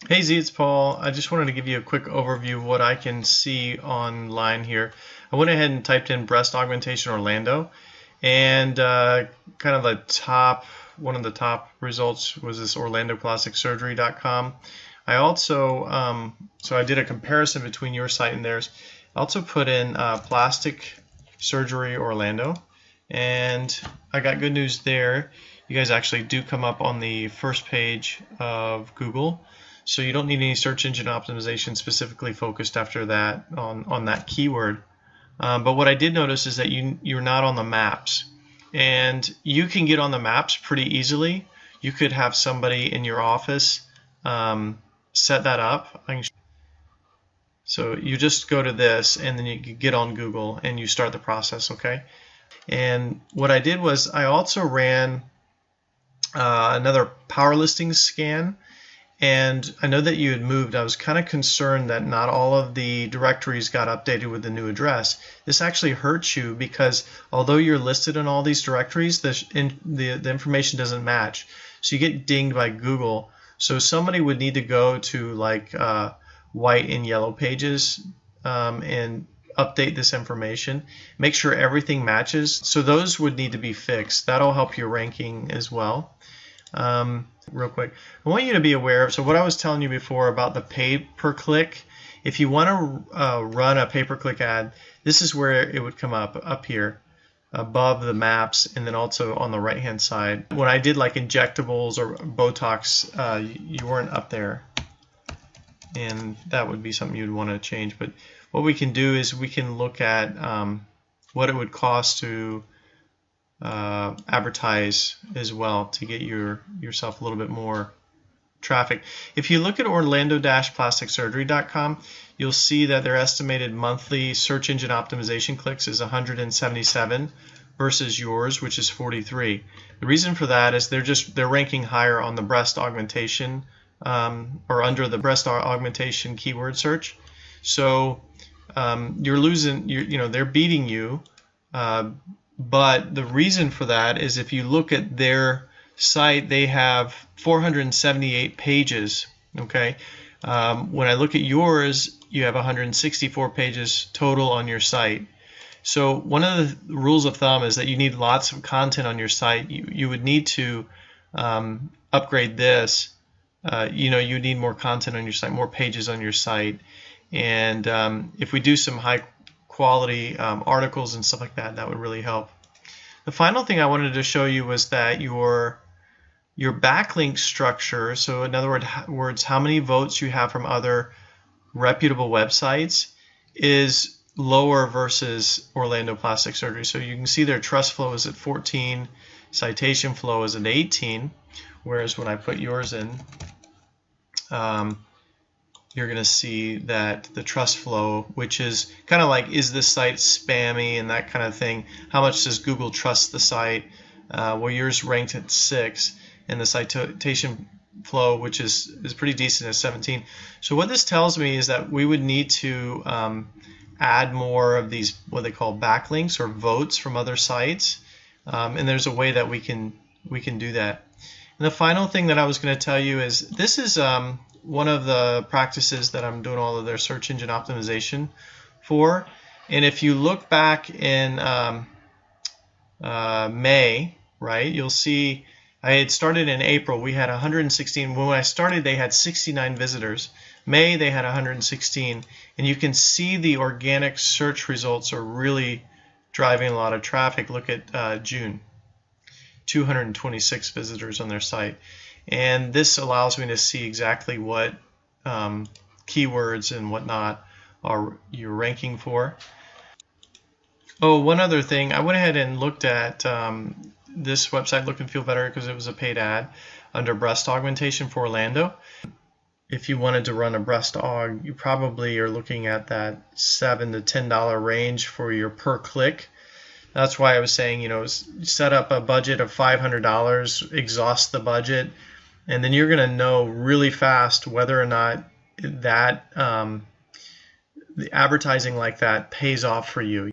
Hey Z, it's Paul. I just wanted to give you a quick overview of what I can see online here. I went ahead and typed in breast augmentation Orlando, and kind of one of the top results was this OrlandoPlasticSurgery.com. I also, so I did a comparison between your site and theirs. I also put in plastic surgery Orlando, and I got good news there. You guys actually do come up on the first page of Google. So you don't need any search engine optimization specifically focused after that on that keyword. But what I did notice is that you're not on the maps. And you can get on the maps pretty easily. You could have somebody in your office set that up. So you just go to this and then you get on Google and you start the process, okay? And what I did was I also ran another power listing scan. And I know that you had moved. I was kind of concerned that not all of the directories got updated with the new address. This actually hurts you because although you're listed in all these directories, the information doesn't match. So you get dinged by Google. So somebody would need to go to like white and yellow pages and update this information. Make sure everything matches. So those would need to be fixed. That'll help your ranking as well. Real quick, I want you to be aware of, so what I was telling you before about the pay-per-click, if you want to run a pay-per-click ad, this is where it would come up here above the maps, and then also on the right hand side. When I did like injectables or Botox, you weren't up there, and that would be something you'd want to change. But what we can do is we can look at what it would cost to advertise as well to get yourself a little bit more traffic. If you look at Orlando-plasticsurgery.com, you'll see that their estimated monthly search engine optimization clicks is 177 versus yours, which is 43. The reason for that is they're ranking higher on the breast augmentation or under the breast augmentation keyword search. So you're losing. They're beating you. But the reason for that is if you look at their site, they have 478 pages. Okay, when I look at yours, you have 164 pages total on your site. So one of the rules of thumb is that you need lots of content on your site. You would need to upgrade this. You need more content on your site, more pages on your site. And if we do some high quality articles and stuff like that, that would really help. The final thing I wanted to show you was that your backlink structure, so in other words, how many votes you have from other reputable websites, is lower versus Orlando Plastic Surgery. So you can see their trust flow is at 14, citation flow is at 18, whereas when I put yours in, you're going to see that the trust flow, which is kind of like, is this site spammy and that kind of thing. How much does Google trust the site? Well, yours ranked at 6, and the citation flow, which is pretty decent, at 17. So what this tells me is that we would need to add more of these, what they call backlinks or votes from other sites, and there's a way that we can do that. And the final thing that I was going to tell you is this is one of the practices that I'm doing all of their search engine optimization for. And if you look back in May, right, you'll see I had started in April. We had 116. When I started, they had 69 visitors. May, they had 116. And you can see the organic search results are really driving a lot of traffic. Look at June. 226 visitors on their site. And this allows me to see exactly what keywords and whatnot you're ranking for. Oh, one other thing, I went ahead and looked at this website, Look and Feel Better, because it was a paid ad under breast augmentation for Orlando. If you wanted to run a breast aug, you probably are looking at that $7 to $10 range for your per click. That's why I was saying, set up a budget of $500, exhaust the budget, and then you're going to know really fast whether or not that the advertising like that pays off for you.